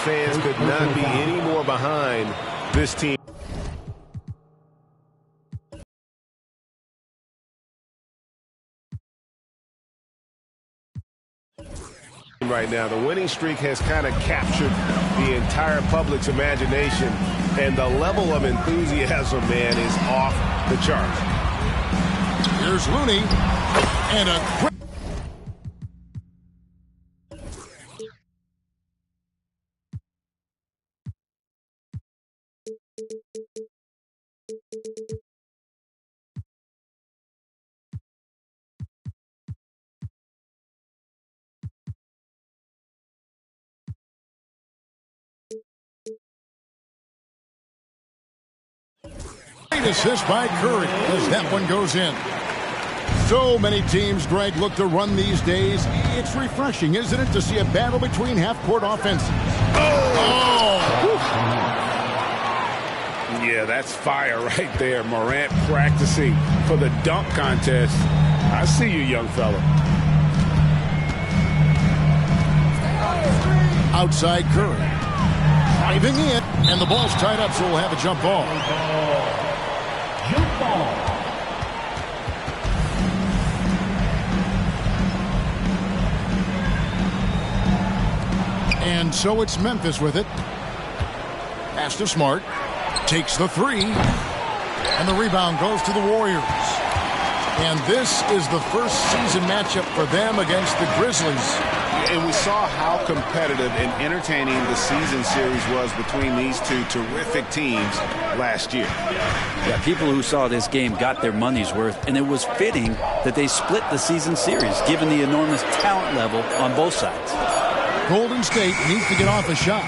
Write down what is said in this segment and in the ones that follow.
fans could not be any more behind this team. Right now, the winning streak has kind of captured the entire public's imagination, and the level of enthusiasm, man, is off the charts. Here's Looney, and a great assist by Curry as that one goes in. So many teams, Greg, look to run these days. It's refreshing, isn't it, to see a battle between half-court offenses? Yeah, that's fire right there. Morant practicing for the dunk contest. I see you, young fella. Outside Curry. Driving in, and the ball's tied up, so we'll have a jump ball. Jump ball. And so it's Memphis with it. Pass to Smart. Takes the three. And the rebound goes to the Warriors. And this is the first season matchup for them against the Grizzlies. And we saw how competitive and entertaining the season series was between these two terrific teams last year. Yeah, people who saw this game got their money's worth, and it was fitting that they split the season series, given the enormous talent level on both sides. Golden State needs to get off a shot.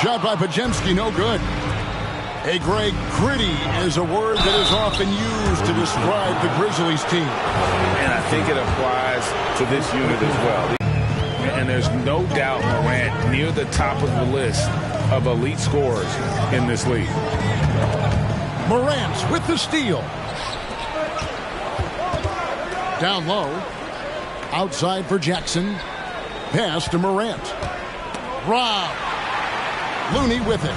Shot by Podziemski, no good. Hey, Greg, gritty is a word that is often used to describe the Grizzlies team. And I think it applies to this unit as well. And there's no doubt Morant near the top of the list of elite scorers in this league. Morant with the steal. Down low. Outside for Jackson. Pass to Morant. Rob. Looney with it.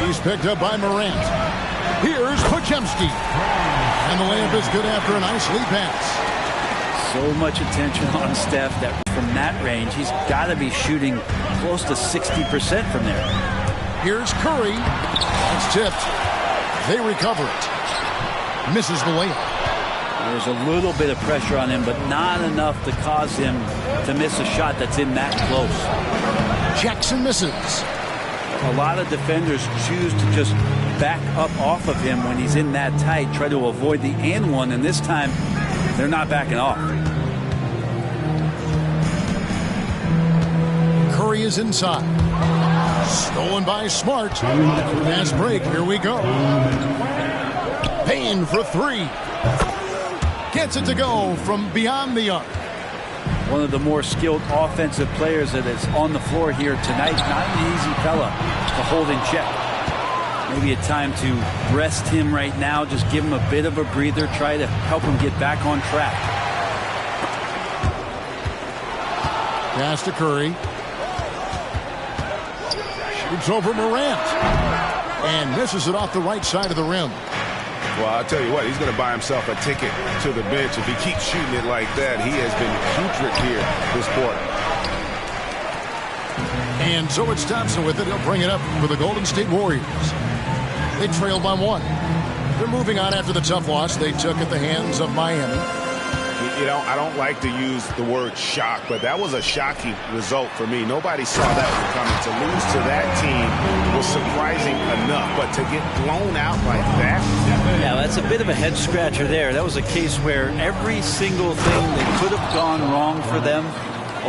He's picked up by Morant. Here's Podziemski. And the layup is good after a nice lead pass. So much attention on Steph that from that range, he's got to be shooting close to 60% from there. Here's Curry. It's tipped. They recover it. Misses the layup. There's a little bit of pressure on him, but not enough to cause him to miss a shot that's in that close. Jackson misses. A lot of defenders choose to just back up off of him when he's in that tight, try to avoid the and one, and this time they're not backing off. Curry is inside. Stolen by Smart. Fast break. Here we go. Payne for three. Gets it to go from beyond the arc. One of the more skilled offensive players that is on the floor here tonight. Not an easy fella to hold in check. Maybe a time to rest him right now. Just give him a bit of a breather. Try to help him get back on track. Pass to Curry. Shoots over Morant. And misses it off the right side of the rim. Well, I'll tell you what, he's going to buy himself a ticket to the bench. If he keeps shooting it like that, he has been putrid here this quarter. And so it's Thompson with it. He'll bring it up for the Golden State Warriors. They trail by one. They're moving on after the tough loss they took at the hands of Miami. You know, I don't like to use the word shock, but that was a shocking result for me. Nobody saw that one coming. To lose to that team was surprising enough, but to get blown out like that. Yeah, that's a bit of a head scratcher there. That was a case where every single thing that could have gone wrong for them,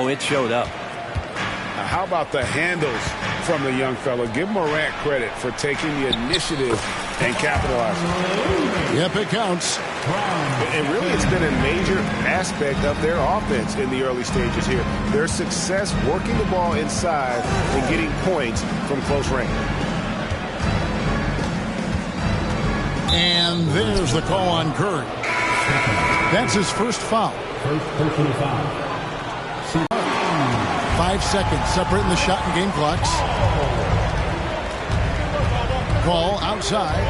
it showed up. Now, how about the handles from the young fella? Give Morant credit for taking the initiative and capitalizing. Yep, it counts. And really, it's been a major aspect of their offense in the early stages here. Their success working the ball inside and getting points from close range. And there's the call on Curry. That's his first foul. First personal foul. 5 seconds separating the shot and game clocks. Ball outside.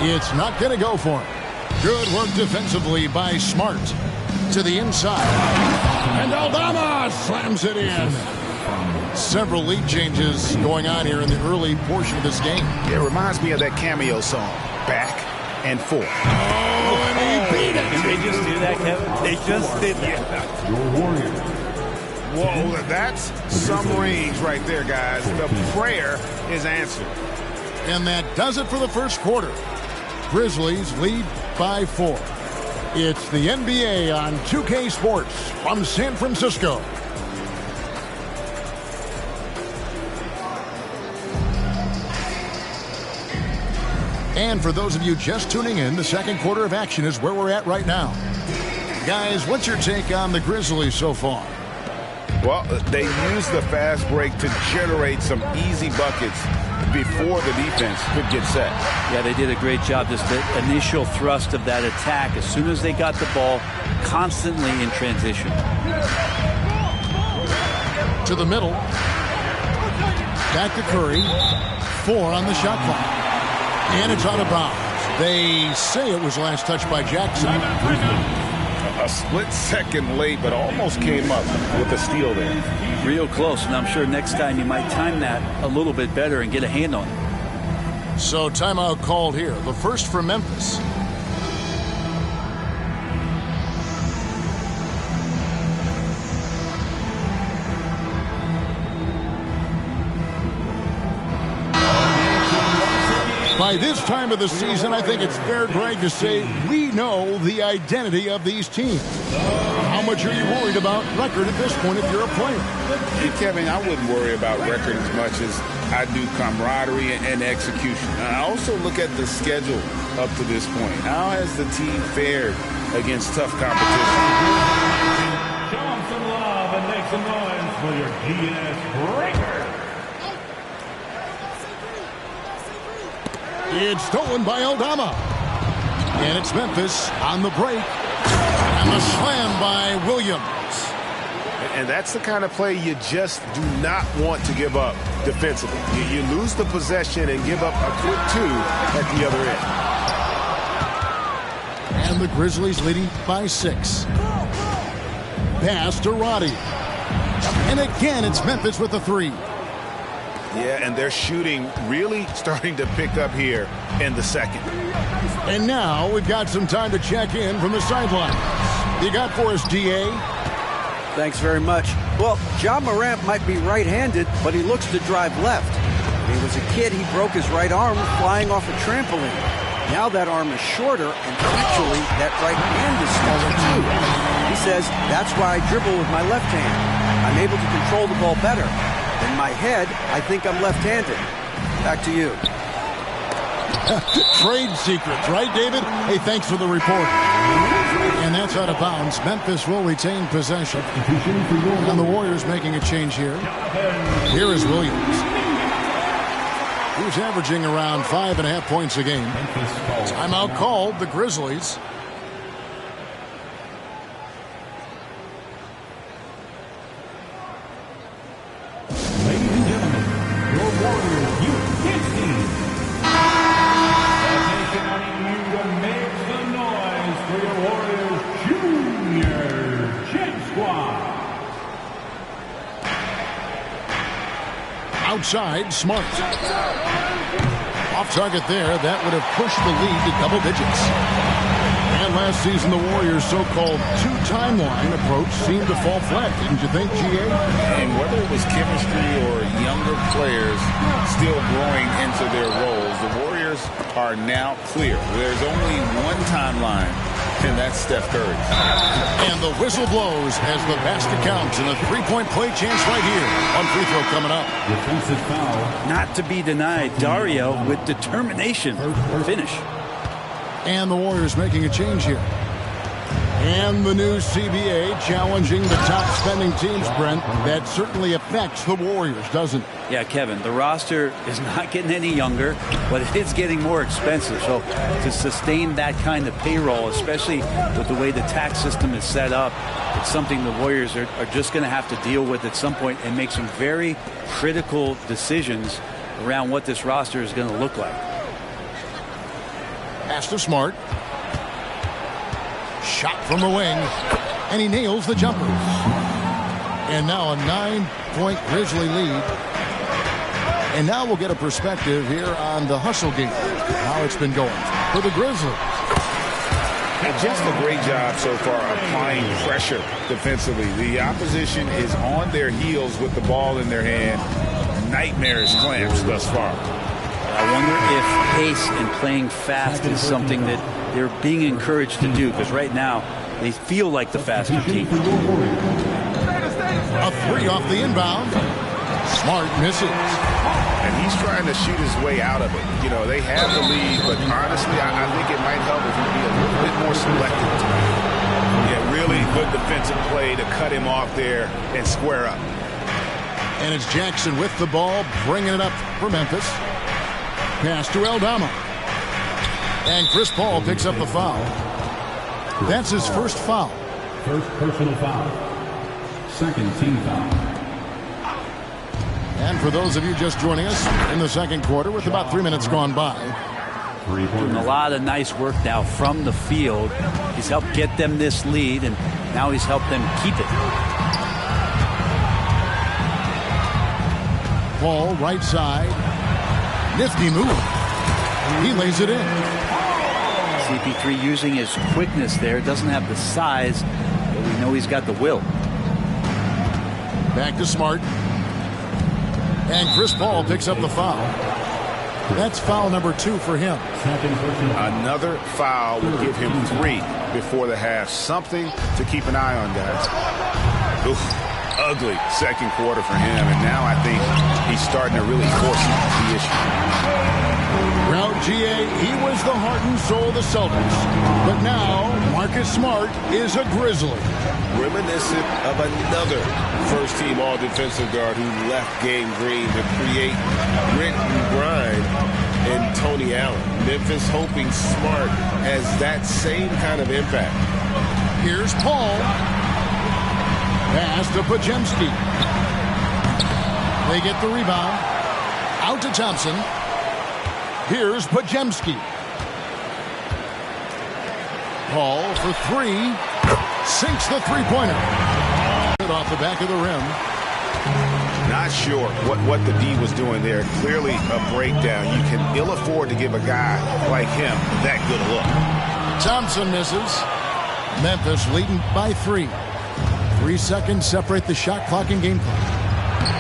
It's not going to go for him. Good work defensively by Smart. To the inside. And Aldama slams it in. Several lead changes going on here in the early portion of this game. It reminds me of that cameo song, Back and Forth. Oh, and he beat it. Did they just do that, Kevin? They just did that. Whoa, that's some range right there, guys. The prayer is answered. And that does it for the first quarter. Grizzlies lead by 4. It's the NBA on 2K Sports from San Francisco. And for those of you just tuning in, the second quarter of action is where we're at right now. Guys, what's your take on the Grizzlies so far? Well, they used the fast break to generate some easy buckets before the defense could get set. Yeah, they did a great job. Just the initial thrust of that attack, as soon as they got the ball, constantly in transition. To the middle. Back to Curry. 4 on the shot clock. And it's out of bounds. They say it was last touched by Jackson. A split second late, but almost came up with a steal there. Real close, and I'm sure next time you might time that a little bit better and get a hand on it. So timeout called here. The first for Memphis. By this time of the season, I think it's fair, Greg, to say we know the identity of these teams. How much are you worried about record at this point if you're a player? Hey, Kevin, I wouldn't worry about record as much as I do camaraderie and execution. I also look at the schedule up to this point. How has the team fared against tough competition? Show them some love and make some noise for your GS Breaker. It's stolen by Aldama. And it's Memphis on the break. And the slam by Williams. And that's the kind of play you just do not want to give up defensively. You lose the possession and give up a quick 2 at the other end. And the Grizzlies leading by 6. Pass to Roddy. And again, it's Memphis with the 3. Yeah, and they're shooting really starting to pick up here in the second. And now we've got some time to check in from the sidelines. You got for us, DA? Thanks very much. Well, Ja Morant might be right-handed, but he looks to drive left. When he was a kid, he broke his right arm flying off a trampoline. Now that arm is shorter, and actually that right hand is smaller too. He says, that's why I dribble with my left hand. I'm able to control the ball better. In my head, I think I'm left-handed. Back to you. Trade secrets, right, David? Hey, thanks for the report. And that's out of bounds. Memphis will retain possession. And the Warriors making a change here. Here is Williams. He's averaging around 5.5 points a game. Timeout called, the Grizzlies. Ladies and gentlemen, your Warriors Youth Kids team. Taking on you to make some noise for your Warriors Junior Jet Squad. Outside, Smart. Off target there. That would have pushed the lead to double digits. And last season, the Warriors' so-called two-timeline approach seemed to fall flat, didn't you think, GA? And whether it was chemistry or younger players still growing into their roles, the Warriors are now clear. There's only one timeline, and that's Steph Curry. And the whistle blows as the basket counts, and a three-point play chance right here. One free throw coming up. Defensive foul. Not to be denied, Dario with determination. Finish. And the Warriors making a change here. And the new CBA challenging the top spending teams, Brent. That certainly affects the Warriors, doesn't it? Yeah, Kevin, the roster is not getting any younger, but it's getting more expensive. So to sustain that kind of payroll, especially with the way the tax system is set up, it's something the Warriors are just going to have to deal with at some point and make some very critical decisions around what this roster is going to look like. Pass to Smart. Shot from the wing, and he nails the jumper. And now a 9-point Grizzly lead. And now we'll get a perspective here on the hustle game, how it's been going for the Grizzlies. And just a great job so far applying pressure defensively. The opposition is on their heels with the ball in their hand. Nightmarish clamps thus far. I wonder if pace and playing fast is something that they're being encouraged to do, because right now they feel like the faster team. A three off the inbound. Smart misses. And he's trying to shoot his way out of it. You know, they have the lead, but honestly, I think it might help if he be a little bit more selective. Yeah, really good defensive play to cut him off there and square up. And it's Jackson with the ball, bringing it up for Memphis. Pass to Aldama. And Chris Paul picks up the foul. That's his first foul. First personal foul. Second team foul. And for those of you just joining us in the second quarter with about 3 minutes gone by. Doing a lot of nice work now from the field. He's helped get them this lead, and now he's helped them keep it. Paul, right side. Nifty move. He lays it in. CP3 using his quickness there. Doesn't have the size, but we know he's got the will. Back to Smart. And Chris Paul picks up the foul. That's foul number 2 for him. Another foul will give him 3 before the half. Something to keep an eye on, guys. Oof, ugly second quarter for him, and now I think he's starting to really force the issue. Well, GA, he was the heart and soul of the Celtics. But now, Marcus Smart is a Grizzly. Reminiscent of another first-team all-defensive guard who left Game Green to create grit and grind in Tony Allen. Memphis hoping Smart has that same kind of impact. Here's Paul. Pass to Podziemski. They get the rebound. Out to Thompson. Here's Podziemski. Paul for 3. Sinks the three-pointer. Off the back of the rim. Not sure what the D was doing there. Clearly a breakdown. You can ill afford to give a guy like him that good a look. Thompson misses. Memphis leading by 3. 3 seconds separate the shot clock and game clock.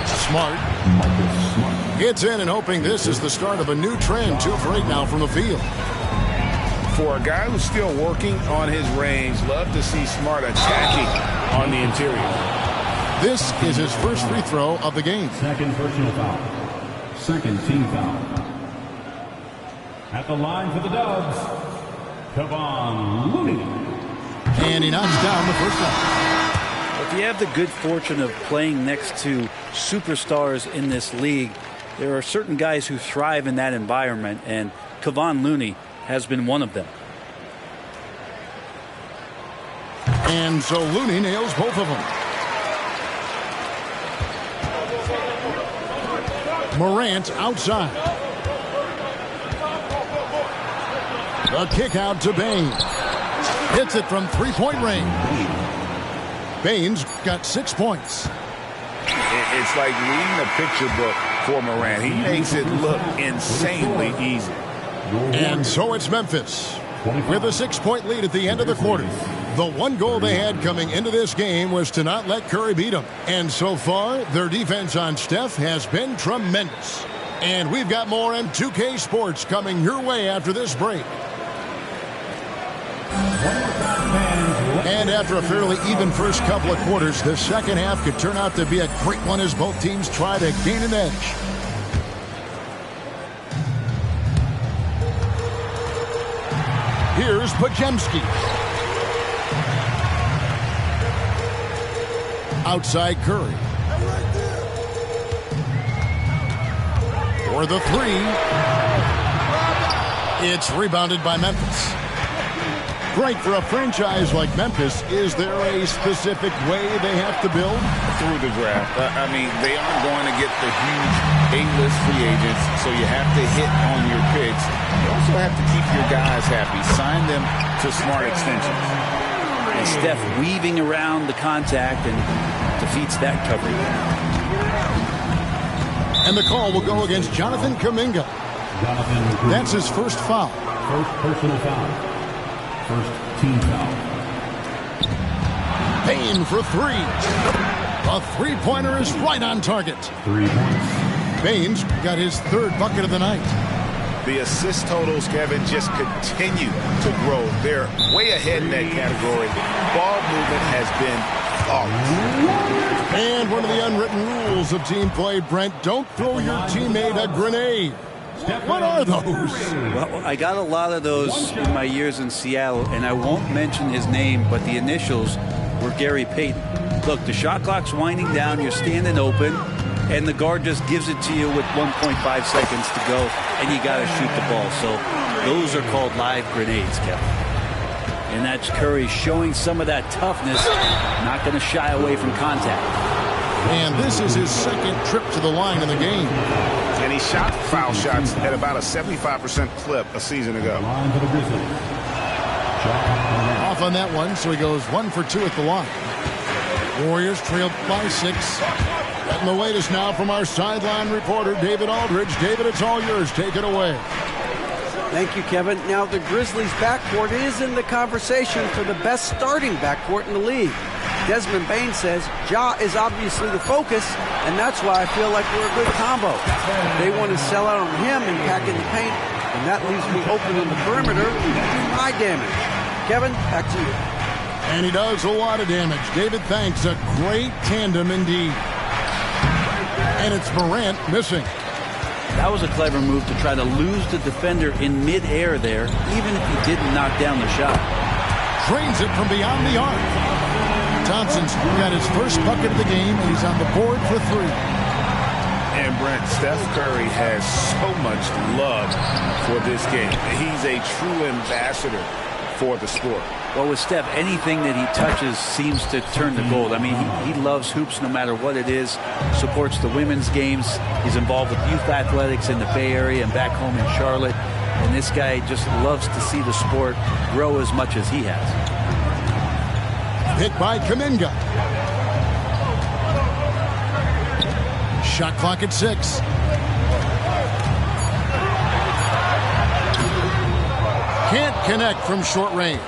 Smart gets in and hoping this is the start of a new trend. 2 for 8 now from the field. For a guy who's still working on his range, love to see Smart attacking on the interior. This is his first free throw of the game. Second personal foul. Second team foul. At the line for the Dubs, Kevon Looney. And he knocks down the first one. If you have the good fortune of playing next to superstars in this league, there are certain guys who thrive in that environment, and Kevon Looney has been one of them. And so Looney nails both of them. Morant outside. The kick out to Baines. Hits it from three-point range. Baines got 6 points. It's like reading a picture book for Morant. He makes it look insanely easy. And so it's Memphis with a 6-point lead at the end of the quarter. The one goal they had coming into this game was to not let Curry beat them. And so far, their defense on Steph has been tremendous. And we've got more M2K Sports coming your way after this break. And after a fairly even first couple of quarters, the second half could turn out to be a great one as both teams try to gain an edge. Here's Podziemski. Outside Curry. For the three. It's rebounded by Memphis. Great for a franchise like Memphis. Is there a specific way they have to build? Through the draft. I mean, they aren't going to get the huge A-list free agents, so you have to hit on your picks. You also have to keep your guys happy. Sign them to smart extensions. And Steph weaving around the contact and defeats that coverage. And the call will go against Jonathan Kuminga. That's his first foul. First personal foul. First team foul. Payne for three. A three-pointer is right on target. 3 points. Payne's got his third bucket of the night. The assist totals, Kevin, just continue to grow. They're way ahead in that category. Ball movement has been flawless. And one of the unwritten rules of team play, Brent, don't throw your teammate a grenade. What are those? Well, I got a lot of those in my years in Seattle, and I won't mention his name, but the initials were Gary Payton. Look, the shot clock's winding down, you're standing open, and the guard just gives it to you with 1.5 seconds to go, and you got to shoot the ball. So those are called live grenades, Kevin. And that's Curry showing some of that toughness, not going to shy away from contact. And this is his second trip to the line in the game. And he shot foul shots at about a 75% clip a season ago. Line for the Grizzlies. Off on that one, so he goes 1 for 2 at the line. Warriors trailed by 6. Getting the latest now from our sideline reporter, David Aldridge. David, it's all yours. Take it away. Thank you, Kevin. Now, the Grizzlies' backcourt is in the conversation for the best starting backcourt in the league. Desmond Bane says Ja is obviously the focus, and that's why I feel like we're a good combo. They want to sell out on him and pack in the paint, and that leaves me open on the perimeter to do my damage. Kevin, back to you. And he does a lot of damage. David, thanks. A great tandem indeed. And it's Morant missing. That was a clever move to try to lose the defender in midair there, even if he didn't knock down the shot. Drains it from beyond the arc. Thompson's got his first bucket of the game, and he's on the board for 3. And Brent, Steph Curry has so much love for this game. He's a true ambassador for the sport. Well, with Steph, anything that he touches seems to turn to gold. I mean, he loves hoops no matter what it is, supports the women's games. He's involved with youth athletics in the Bay Area and back home in Charlotte. And this guy just loves to see the sport grow as much as he has. Hit by Kuminga. Shot clock at 6. Can't connect from short range.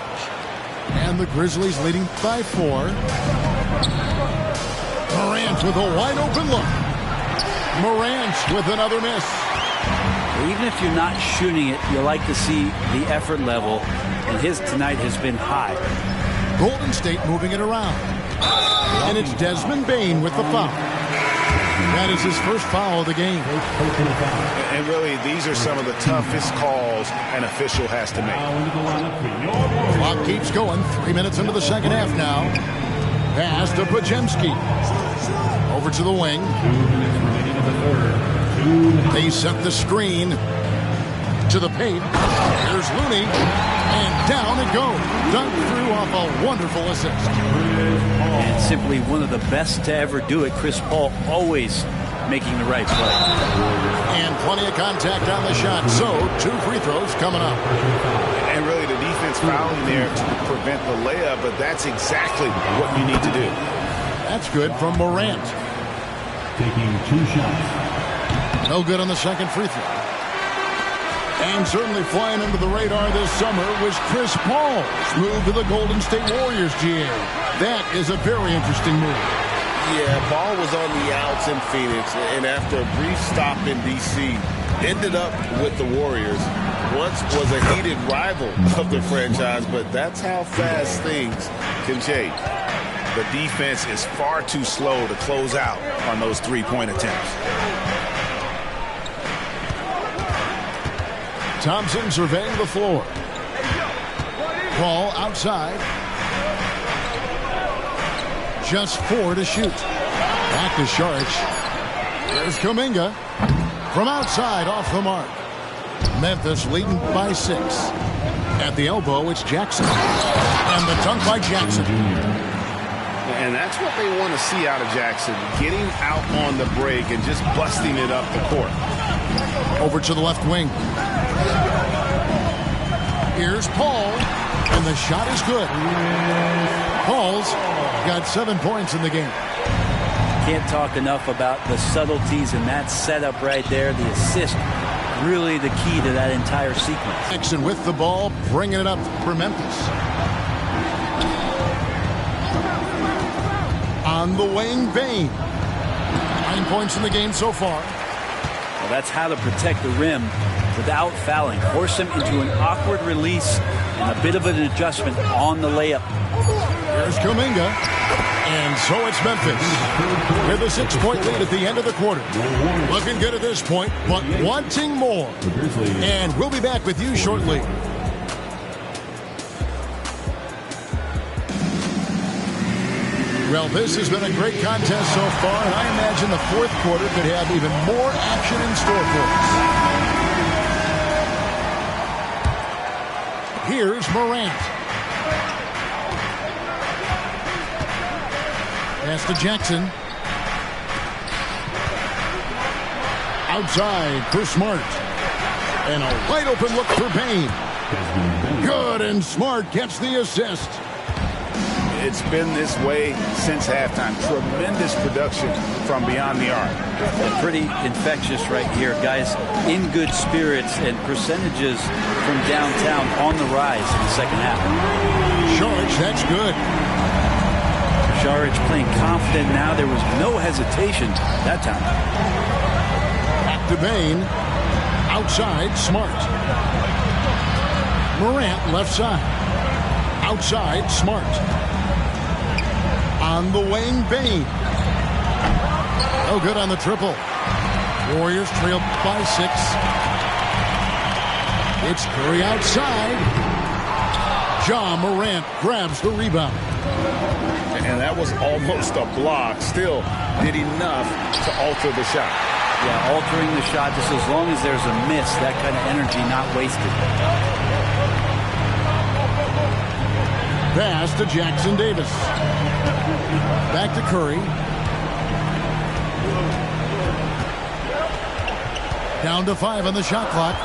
And the Grizzlies leading by 4. Morant with a wide open look. Morant with another miss. Even if you're not shooting it, you like to see the effort level. And his tonight has been high. Golden State moving it around. And it's Desmond Bane with the foul. That is his first foul of the game. And really, these are some of the toughest calls an official has to make. Clock keeps going. 3 minutes into the second half now. Pass to Podziemski. Over to the wing. They set the screen to the paint. Here's Looney. And down it goes. Dunked through off a wonderful assist. And simply one of the best to ever do it. Chris Paul always making the right play. And plenty of contact on the shot. So 2 free throws coming up. And really the defense fouling there to prevent the layup, but that's exactly what you need to do. That's good from Morant. Taking 2 shots. No good on the second free throw. And certainly flying under the radar this summer was Chris Paul's move to the Golden State Warriors, GA. That is a very interesting move. Yeah, Paul was on the outs in Phoenix, and after a brief stop in D.C., ended up with the Warriors. Once was a heated rival of the franchise, but that's how fast things can change. The defense is far too slow to close out on those three-point attempts. Thompson surveying the floor. Ball outside. Just 4 to shoot. Back to Saric. There's Kuminga. From outside, off the mark. Memphis leading by 6. At the elbow, it's Jackson. And the dunk by Jackson. And that's what they want to see out of Jackson. Getting out on the break and just busting it up the court. Over to the left wing. Here's Paul. And the shot is good. Paul's got 7 points in the game. Can't talk enough about the subtleties in that setup right there. The assist, really the key to that entire sequence. Jackson with the ball, bringing it up for Memphis. On the wing, Bane. 9 points in the game so far. Well, that's how to protect the rim without fouling. Force him into an awkward release and a bit of an adjustment on the layup. Here's Kuminga. And so it's Memphis with a 6-point lead at the end of the quarter. Looking good at this point, but wanting more. And we'll be back with you shortly. Well, this has been a great contest so far, and I imagine the fourth quarter could have even more action in store for us. Here's Morant. Pass to Jackson. Outside for Smart. And a wide open look for Payne. Good, and Smart gets the assist. It's been this way since halftime. Tremendous production from beyond the arc. Pretty infectious right here. Guys in good spirits and percentages from downtown on the rise in the second half. Saric, that's good. Saric playing confident now. There was no hesitation that time. Back to Bane. Outside, Smart. Morant left side. Outside, Smart. On the wing, Bane. No good on the triple. Warriors trail by 6. It's Curry outside. Ja Morant grabs the rebound. And that was almost a block. Still did enough to alter the shot. Yeah, altering the shot just as long as there's a miss. That kind of energy not wasted. Pass to Jackson Davis. Back to Curry. Down to 5 on the shot clock.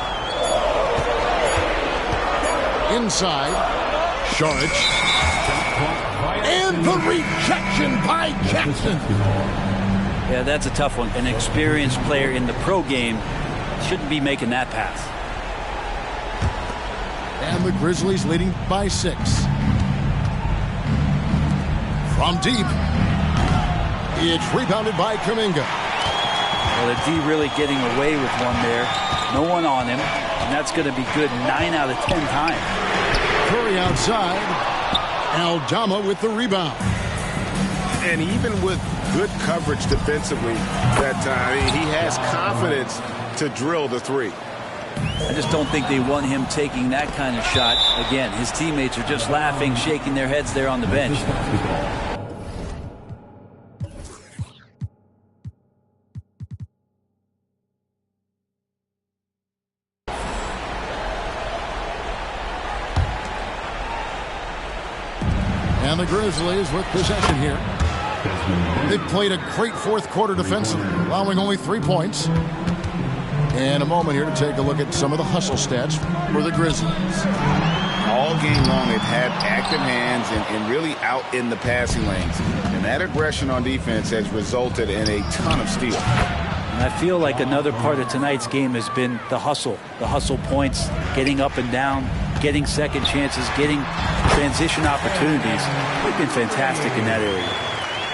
Inside. Saric. And the rejection by Jackson. Yeah, that's a tough one. An experienced player in the pro game shouldn't be making that pass. And the Grizzlies leading by 6. From deep. It's rebounded by Kuminga. Well, the D really getting away with one there. No one on him. And that's going to be good 9 out of 10 times. Curry outside. Aldama with the rebound. And even with good coverage defensively that time, he has confidence to drill the 3. I just don't think they want him taking that kind of shot. Again, his teammates are just laughing, shaking their heads there on the bench. And the Grizzlies with possession here. They've played a great fourth quarter defensively, allowing only 3 points. And a moment here to take a look at some of the hustle stats for the Grizzlies. All game long, they've had active hands and really out in the passing lanes. And that aggression on defense has resulted in a ton of steals. And I feel like another part of tonight's game has been the hustle points, getting up and down, getting second chances, getting transition opportunities. They've been fantastic in that area.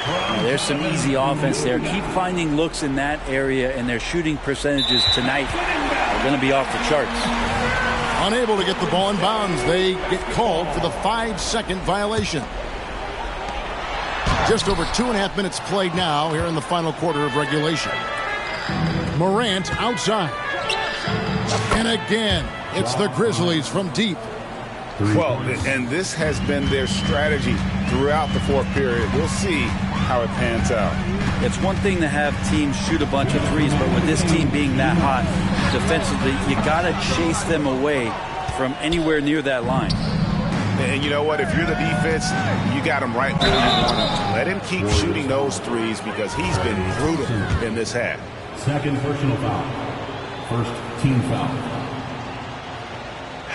Now, there's some easy offense there. Keep finding looks in that area, and their shooting percentages tonight are going to be off the charts. Unable to get the ball in bounds, they get called for the 5-second violation. Just over 2.5 minutes played now here in the final quarter of regulation. Morant outside. And again, it's the Grizzlies from deep. Well, and this has been their strategy throughout the fourth period. We'll see how it pans out. It's one thing to have teams shoot a bunch of threes, but with this team being that hot defensively, you got to chase them away from anywhere near that line. And you know what? If you're the defense, you got him right where you want him. Let him keep shooting those threes because he's been brutal in this half. Second personal foul. First team foul.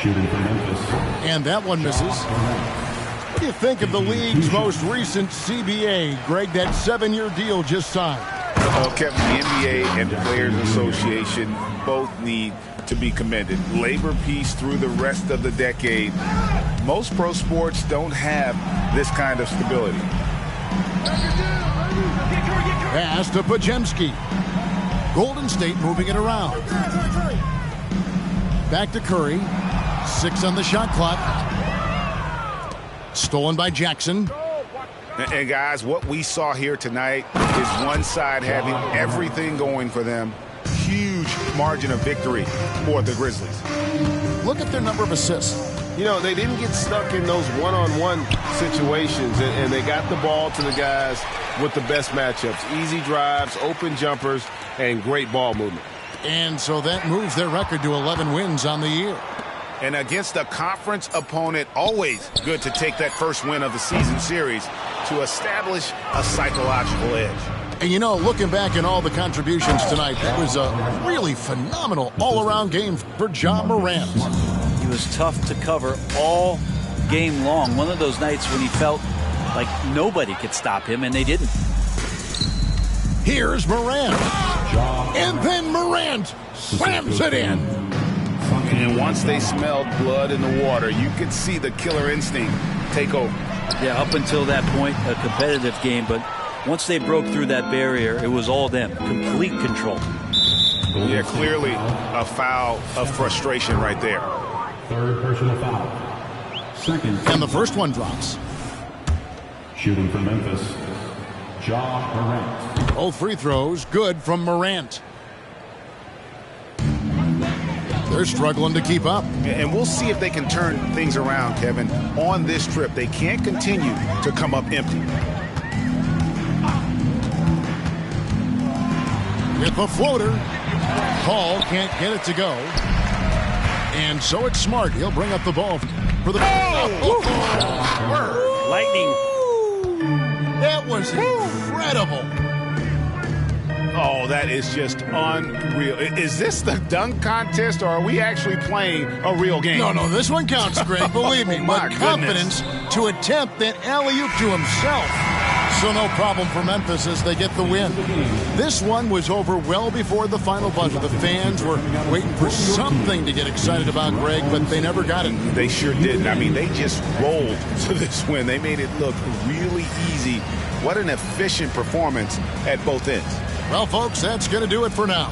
Shooting for Memphis. And that one misses. What do you think of the league's most recent CBA, Greg, that 7-year deal just signed? Well, Kevin, the NBA and the Players Association both need to be commended. Labor peace through the rest of the decade. Most pro sports don't have this kind of stability. Pass to Podziemski. Golden State moving it around. Back to Curry. 6 on the shot clock. Stolen by Jackson. And guys, what we saw here tonight is one side having everything going for them. Huge margin of victory for the Grizzlies. Look at their number of assists. You know, they didn't get stuck in those one-on-one situations, and they got the ball to the guys with the best matchups. Easy drives, open jumpers, and great ball movement. And so that moves their record to 11 wins on the year. And against a conference opponent, always good to take that first win of the season series to establish a psychological edge. And you know, looking back in all the contributions tonight, that was a really phenomenal all-around game for Ja Morant. He was tough to cover all game long. One of those nights when he felt like nobody could stop him, and they didn't. Here's Morant. And then Morant slams it in. And once they smelled blood in the water, you could see the killer instinct take over. Yeah, up until that point, a competitive game, but once they broke through that barrier, it was all them. Complete control. Yeah, clearly a foul of frustration right there. Third personal foul. Second. And the first one drops. Shooting for Memphis. Ja Morant. Both free throws good from Morant. They're struggling to keep up. And we'll see if they can turn things around, Kevin. On this trip, they can't continue to come up empty. With a floater, Paul can't get it to go. And so it's Smart. He'll bring up the ball for the... Lightning. That was incredible. Oh, that is just unreal. Is this the dunk contest, or are we actually playing a real game? No, this one counts, Greg. Believe me. My But confidence to attempt that alley-oop to himself. So no problem for Memphis as they get the win. This one was over well before the final buzzer. The fans were waiting for something to get excited about, Greg, but they never got it. They sure didn't. I mean, they just rolled to this win. They made it look really easy. What an efficient performance at both ends. Well, folks, that's going to do it for now.